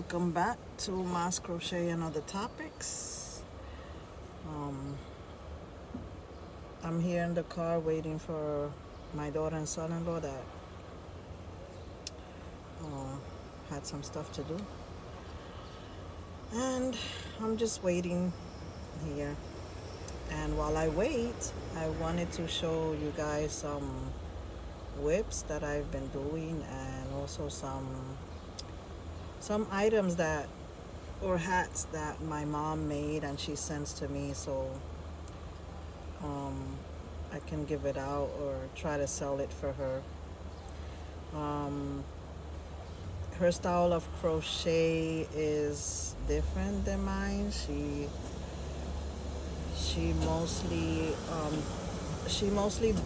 Welcome back to Mass Crochet and Other Topics. I'm here in the car waiting for my daughter and son-in-law that had some stuff to do. And I'm just waiting here. And while I wait, I wanted to show you guys some whips that I've been doing, and also some items that, or hats that my mom made and she sends to me, so I can give it out or try to sell it for her. Her style of crochet is different than mine. She mostly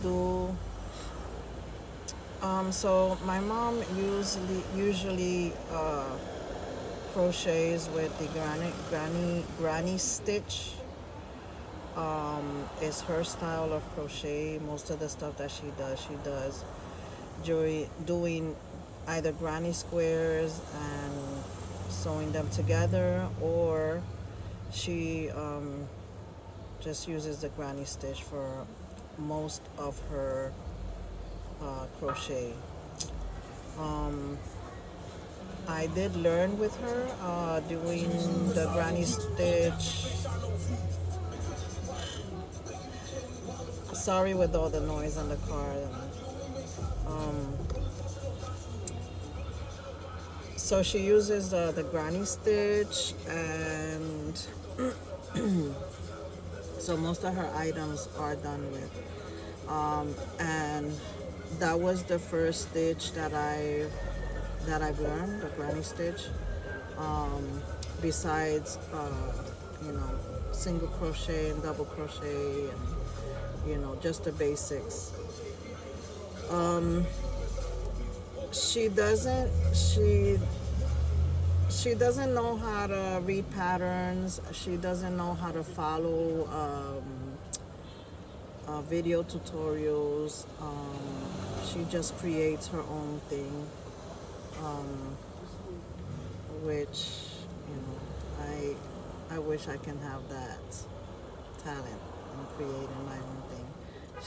do so my mom usually crochets with the granny stitch. Is her style of crochet. Most of the stuff that she does doing either granny squares and sewing them together, or she just uses the granny stitch for most of her crochet. I did learn with her doing the granny stitch. Sorry with all the noise in the car. So she uses the granny stitch, and so most of her items are done with. And that was the first stitch that I've learned, the granny stitch. Besides, single crochet and double crochet, and just the basics. She doesn't know how to read patterns. She doesn't know how to follow video tutorials. She just creates her own thing, which I wish I can have that talent in creating my own thing.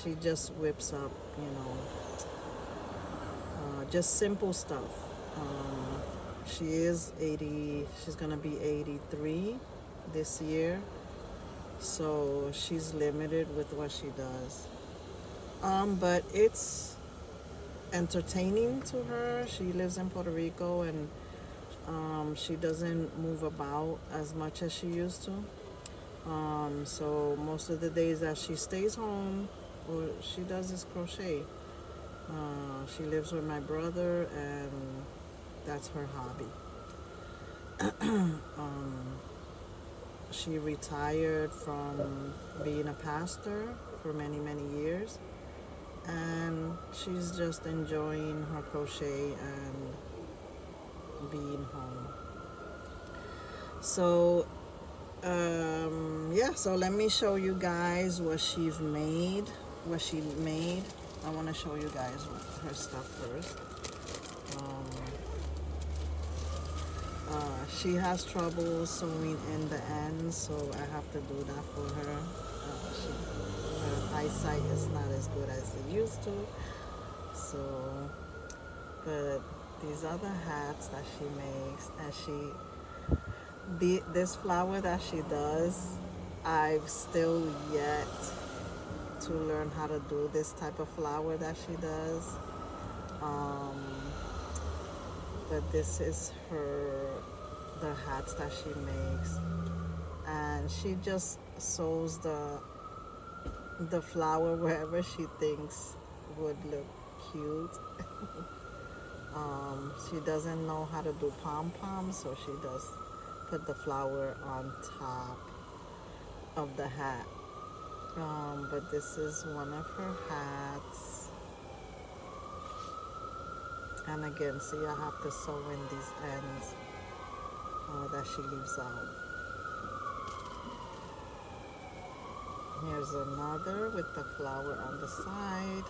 She just whips up, just simple stuff. She is 80. She's gonna be 83 this year, so she's limited with what she does. But it's entertaining to her. She lives in Puerto Rico, and she doesn't move about as much as she used to. So most of the days that she stays home, or she does is crochet. She lives with my brother, and that's her hobby. She retired from being a pastor for many years, and she's just enjoying her crochet and being home. So yeah, so let me show you guys what she made. I want to show you guys her stuff first. She has trouble sewing in the ends, so I have to do that for her. Her eyesight is not as good as it used to. So, but these other hats that she makes, and this flower that she does, I've still yet to learn how to do this type of flower that she does. But this is the hats that she makes, and she just sews the flower wherever she thinks would look cute. She doesn't know how to do pom-poms, so she does put the flower on top of the hat. But this is one of her hats. And again, see, I have to sew in these ends that she leaves out. Here's another with the flower on the side.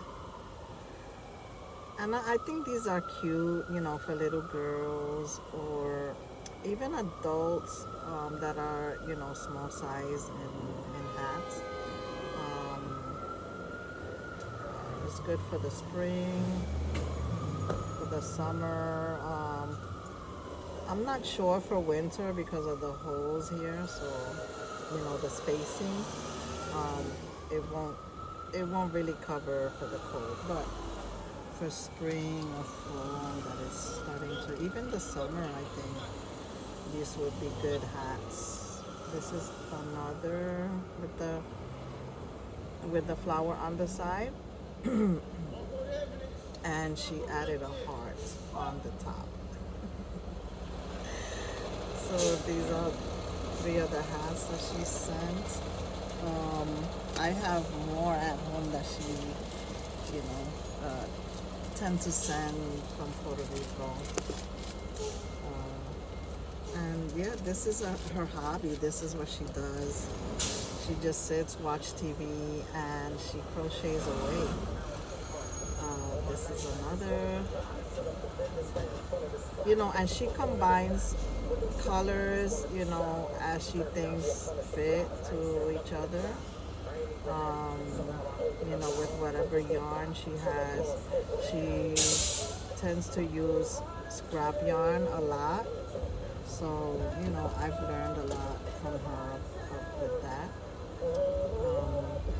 And I think these are cute, for little girls, or even adults that are, you know, small size in hats. It's good for the spring, for the summer. I'm not sure for winter because of the holes here, so you know the spacing. Um, it won't really cover for the cold, but for spring or fall that is starting to, even the summer, I think these would be good hats. This is another with the flower on the side, and she added a heart on the top. So these are three of the hats that she sent. I have more at home that she, you know, tend to send from Puerto Rico. And yeah, this is her hobby. This is what she does. She just sits, watch TV, and she crochets away. This is another, you know, and she combines colors, you know, as she thinks fit to each other. You know, with whatever yarn she has. She tends to use scrap yarn a lot. So, you know, I've learned a lot from her with that.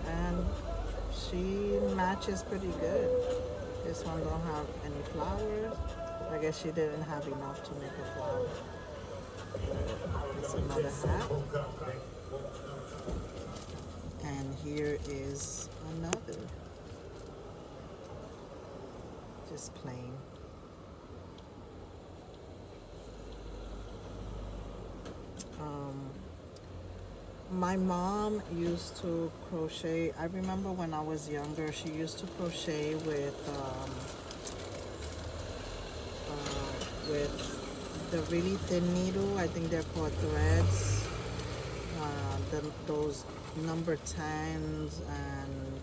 And she matches pretty good. This one don't have any flowers. I guess she didn't have enough to make a flower. It's another hat. And here is another. Just plain. My mom used to crochet. I remember when I was younger, she used to crochet with the really thin needle. I think they're called threads. Those number 10s, and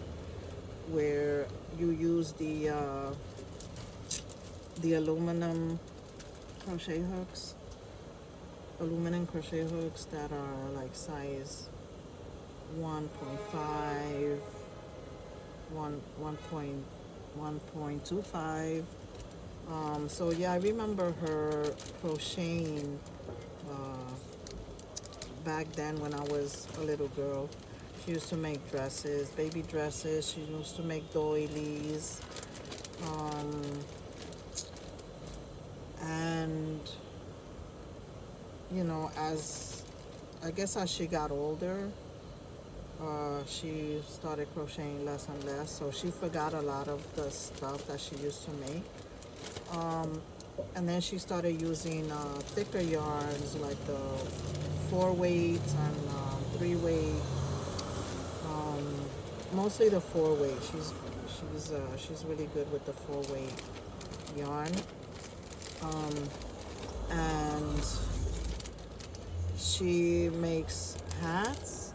where you use the aluminum crochet hooks. Aluminum crochet hooks that are like size 1.5, 1.25. So yeah, I remember her crocheting back then when I was a little girl. She used to make dresses, baby dresses. She used to make doilies. And you know, as she got older, she started crocheting less and less, so she forgot a lot of the stuff that she used to make. And then she started using thicker yarns like the 4-weight and 3-weight. Mostly the 4-weight. She's really good with the 4-weight yarn. And she makes hats,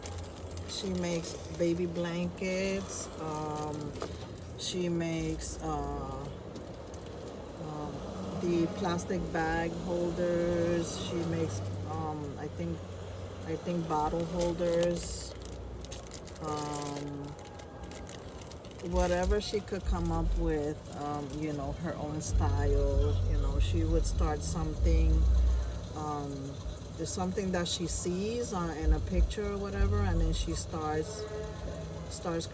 she makes baby blankets, she makes the plastic bag holders, she makes I think bottle holders, whatever she could come up with, you know, her own style. You know, she would start something, there's something that she sees in a picture or whatever, and then she starts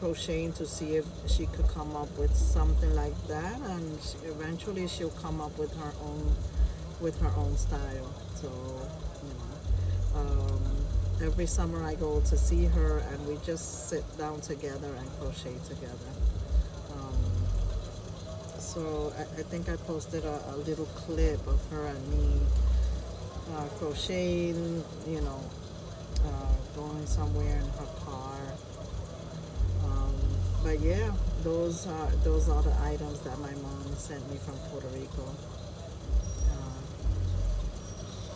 crocheting to see if she could come up with something like that, and eventually she'll come up with her own style. So, you know, every summer I go to see her, and we just sit down together and crochet together. So I think I posted a little clip of her and me crocheting, you know, going somewhere in her car. But yeah, those are the items that my mom sent me from Puerto Rico.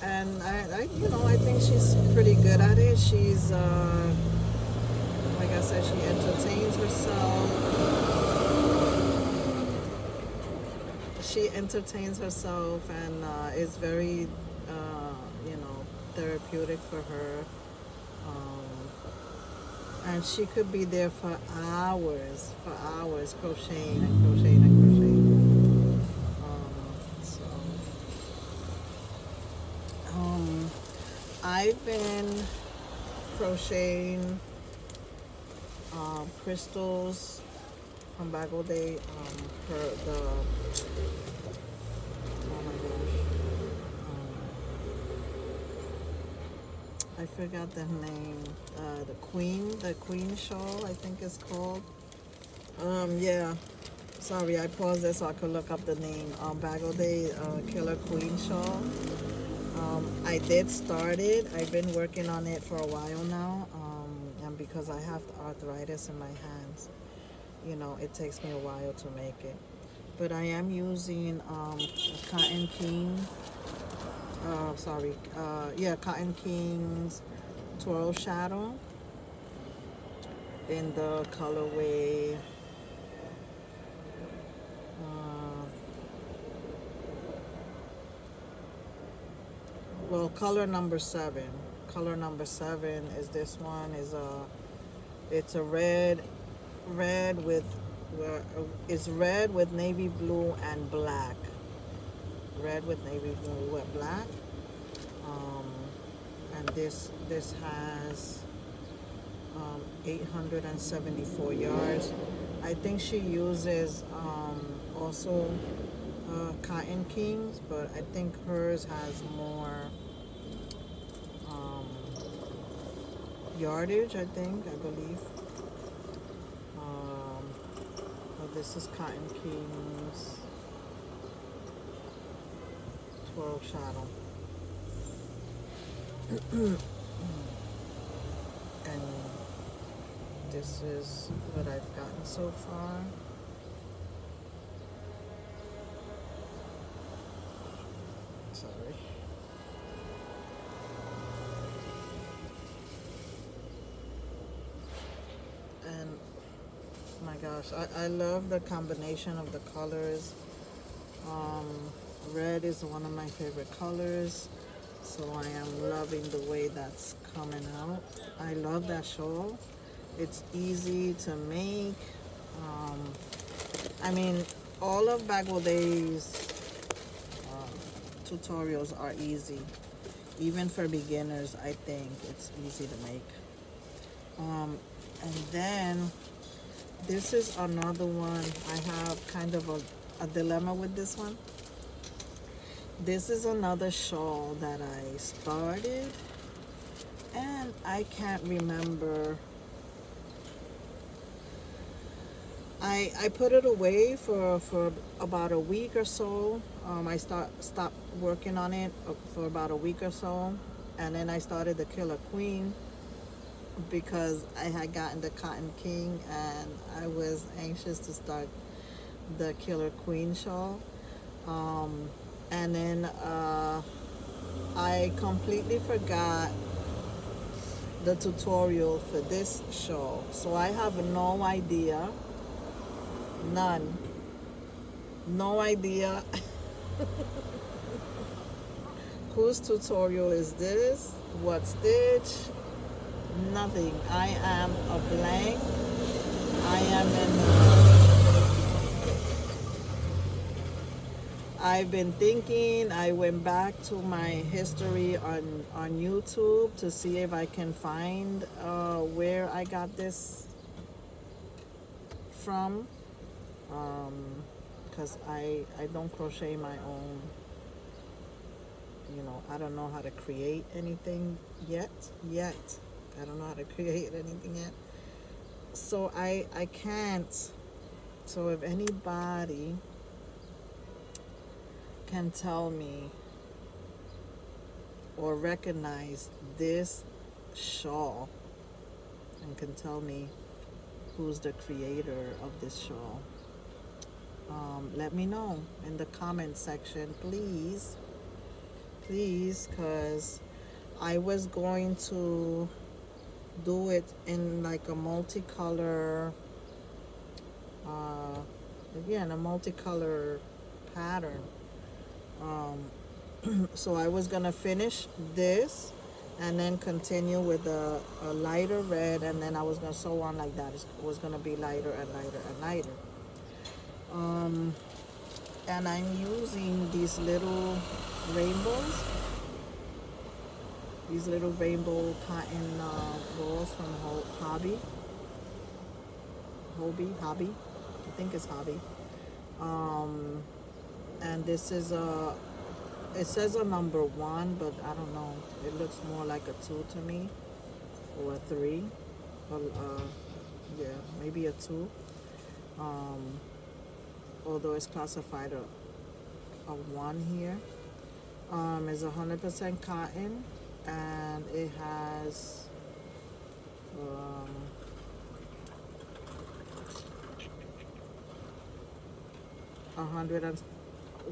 And I you know, I think she's pretty good at it. She's like I said, she entertains herself. She entertains herself and is very, you therapeutic for her. And she could be there for hours, crocheting and crocheting and crocheting. So, I've been crocheting crystals from back all day. For the oh my gosh, I forgot the name. The queen shawl, I think it's called. Yeah. Sorry, I paused it so I could look up the name. Bagel Day Killer Queen Shawl. I did start it. I've been working on it for a while now. And because I have arthritis in my hands, you know, it takes me a while to make it. But I am using Cotton King. Cotton King's Twirl Shadow in the colorway. Well, color number 7. Color number 7 is this one. It's a red with it's red with navy blue and black. Red with navy blue and black. And this has 874 yards. I think she uses also Cotton Kings, but I think hers has more yardage, I believe. But this is Cotton Kings 12 Shadow. And this is what I've gotten so far. Sorry. And my gosh, I love the combination of the colors. Red is one of my favorite colors, so I am loving the way that's coming out. I love that shawl. It's easy to make. I mean, all of Bagel Day's tutorials are easy. Even for beginners, I think it's easy to make. And then this is another one. I have kind of a dilemma with this one. This is another shawl that I started, and I can't remember. I put it away for about a week or so. I stopped working on it for about a week or so, and then I started the Killer Queen because I had gotten the Cotton King, and I was anxious to start the Killer Queen shawl. And then I completely forgot the tutorial for this shawl, so I have no idea. No idea whose tutorial is this, what stitch, nothing. I am a blank. I am I've been thinking. I went back to my history on YouTube to see if I can find where I got this from. Because I don't crochet my own, you know, I don't know how to create anything yet. I don't know how to create anything yet. So I can't. So if anybody can tell me or recognize this shawl and can tell me who's the creator of this shawl, let me know in the comment section, please, because I was going to do it in like a multicolor, again, a multicolor pattern. So I was gonna finish this and then continue with a lighter red, and then I was going to sew on like that. It was going to be lighter and lighter and lighter. And I'm using these little rainbows, these little rainbow cotton balls from Hobby. I think it's Hobby. And this is it says a number 1, but I don't know. It looks more like a 2 to me, or a 3. Or, yeah, maybe a 2. Although it's classified a 1 here. It's 100% cotton, and it has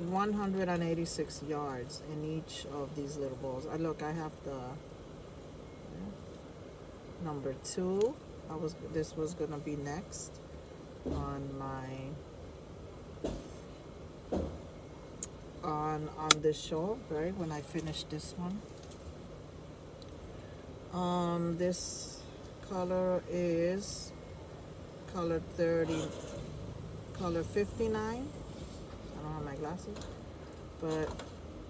186 yards in each of these little balls. Look, I have the number 2. This was gonna be next on my on this show, right? When I finish this one. This color is color 30, color 59. I don't have my glasses, but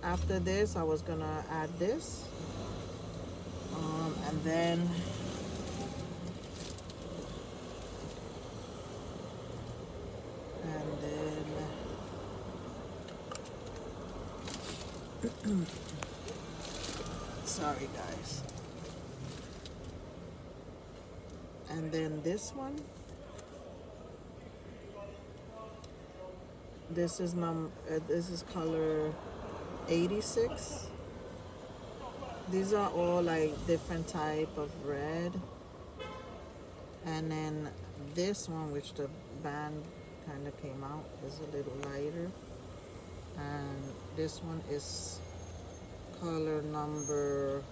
after this I was gonna add this, and then sorry guys, and then this one, this is color 86. These are all like different type of red, and then this one, which the band kind of came out, is a little lighter, and this one is color number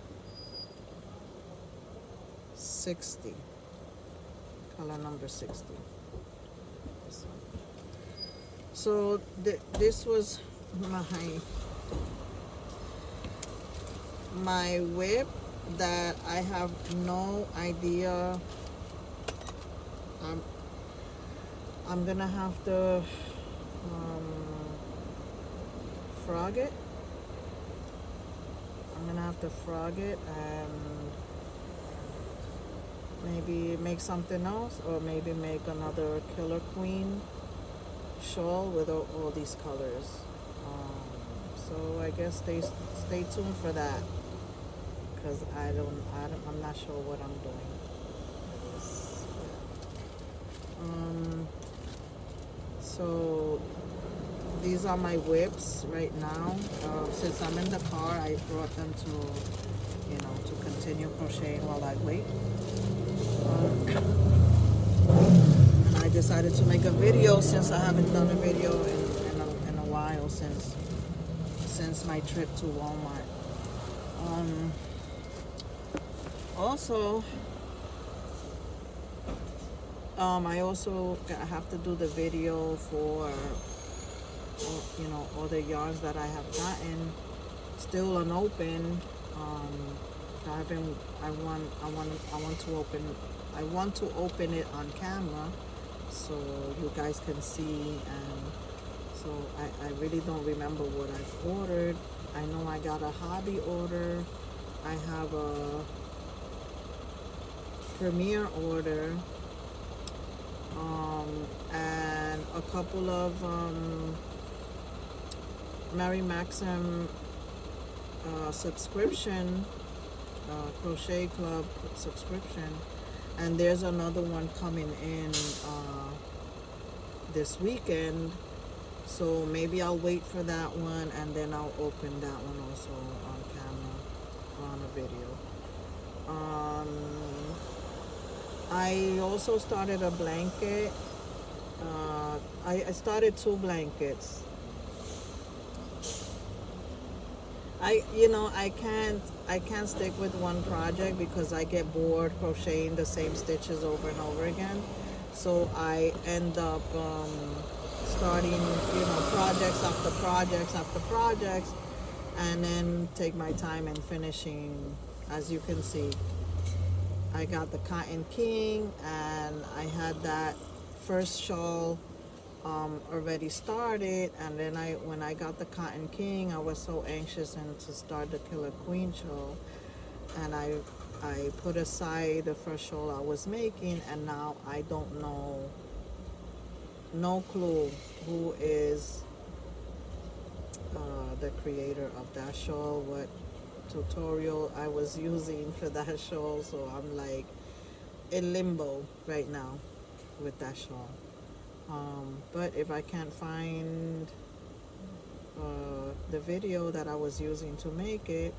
60. Color number 60. This one. So this was my WIP that I have no idea. I'm gonna have to frog it. I'm gonna have to frog it and maybe make something else, or maybe make another Killer Queen shawl with all these colors. So I guess stay tuned for that, because I'm not sure what I'm doing. So these are my WIPs right now. Since I'm in the car, I brought them to continue crocheting while I wait. And I decided to make a video, since I haven't done a video in a while, since my trip to Walmart. Also, I also have to do the video for all the yarns that I have gotten still unopened. I want to open it on camera so you guys can see, and so I really don't remember what I've ordered. I know I got a Hobby order. I have a Premiere order, and a couple of Mary Maxim subscription, Crochet Club subscription, and there's another one coming in this weekend, so maybe I'll wait for that one, and then I'll open that one also on camera or on a video. I also started a blanket. I started 2 blankets. I can't stick with one project because I get bored crocheting the same stitches over and over again. So I end up starting projects after projects after projects, and then take my time in finishing as you can see, I got the Cotton King, and I had that first shawl already started, and then when I got the Cotton King, I was so anxious and to start the Killer Queen shawl, and I put aside the first shawl I was making, and now I don't know, no clue who is the creator of that shawl, what tutorial I was using for that shawl. So I'm like in limbo right now with that shawl. But if I can't find the video that I was using to make it,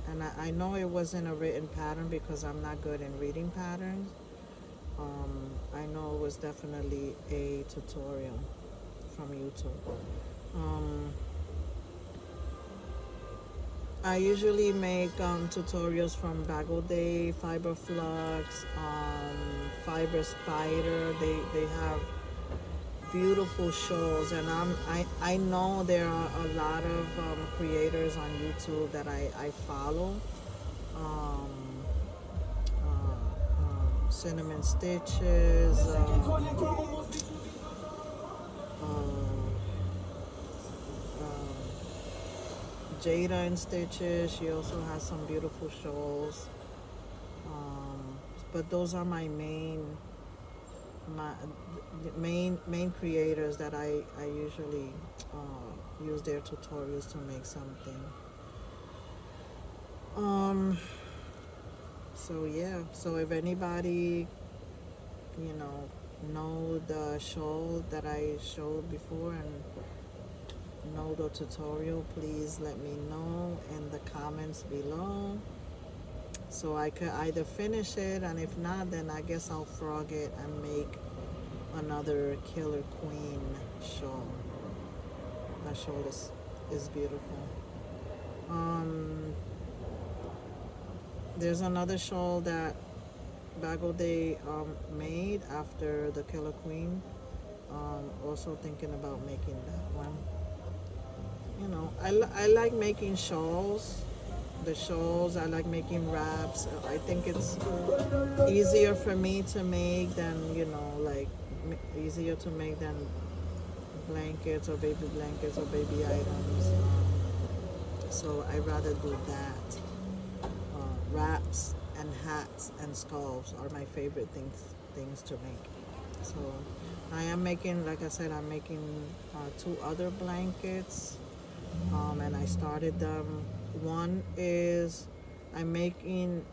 and I know it wasn't a written pattern because I'm not good in reading patterns. I know it was definitely a tutorial from YouTube. I usually make tutorials from Bagel Day, Fiber Flux, Fiber Spider. They have beautiful shows, and I know there are a lot of creators on YouTube that I follow. Cinnamon Stitches, Jada and Stitches. She also has some beautiful shows. But those are my main creators that I usually use their tutorials to make something. So yeah, so if anybody know the shawl that I showed before and know the tutorial, please let me know in the comments below, so I could either finish it, and if not, then I guess I'll frog it and make another Killer Queen shawl. That shawl is beautiful. There's another shawl that Bagel Day made after the Killer Queen. Also thinking about making that one. I like making shawls. The shawls, I like making wraps. I think it's easier for me to make than, like easier to make than blankets or baby items. So I rather do that. Wraps and hats and scarves are my favorite things to make. So I am making, like I said, I'm making 2 other blankets, and I started them. One is I'm making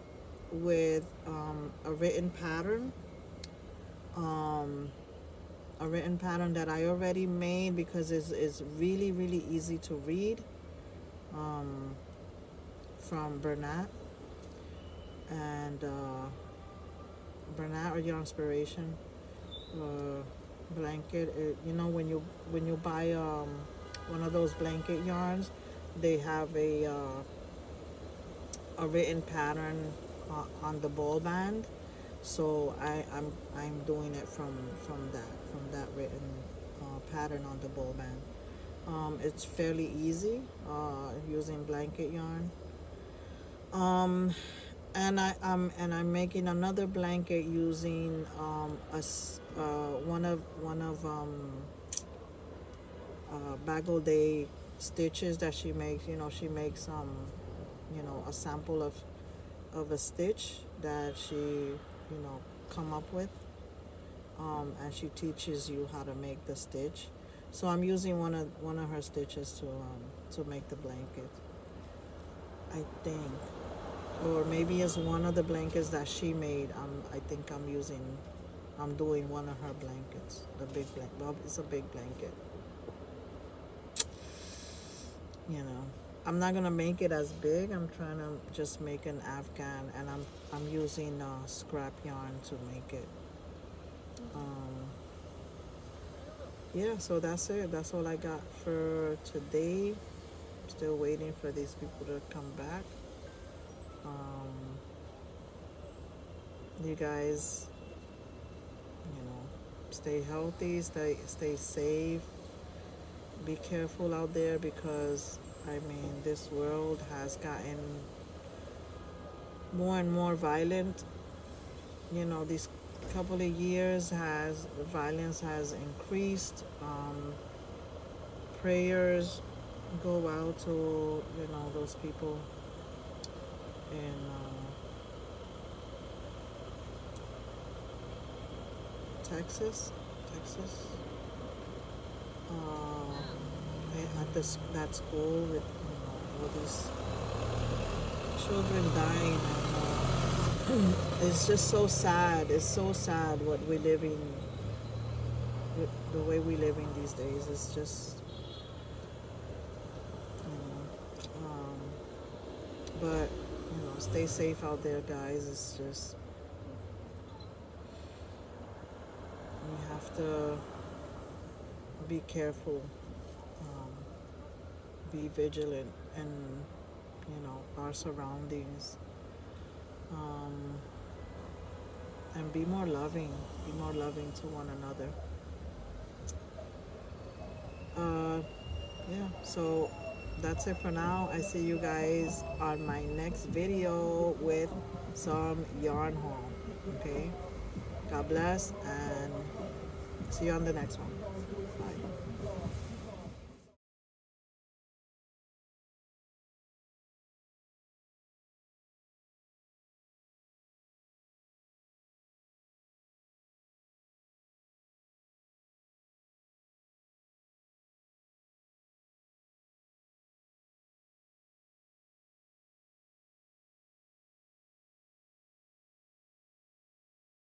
with a written pattern, that I already made because it's really easy to read, from Bernat. And Bernat or Your Inspiration blanket. When you buy one of those blanket yarns, they have a written pattern on the ball band. So I'm doing it from that written pattern on the ball band. It's fairly easy using blanket yarn. And I'm making another blanket using one of Bagel Day stitches that she makes. She makes a sample of a stitch that she come up with, and she teaches you how to make the stitch. So I'm using one of her stitches to make the blanket, I think. Or maybe it's one of the blankets that she made. I think I'm doing one of her blankets. The big blanket. Well, it's a big blanket. I'm not gonna make it as big. I'm trying to just make an Afghan, and I'm using scrap yarn to make it. Yeah, so that's it. That's all I got for today. Still waiting for these people to come back. You guys, stay healthy, stay safe, be careful out there, because I mean, this world has gotten more and more violent. You know, these couple of years has violence has increased. Prayers go out to, you know, those people in Texas. They had that school with, you know, all these children dying. And, it's just so sad. It's so sad what we're living, the way we live in these days. It's just, you know, but you know, stay safe out there, guys. It's just, we have to be careful, be vigilant, and you know, our surroundings, um, and be more loving. Be more loving to one another. Yeah. So that's it for now. I see you guys on my next video with some yarn haul. Okay. God bless, and see you on the next one.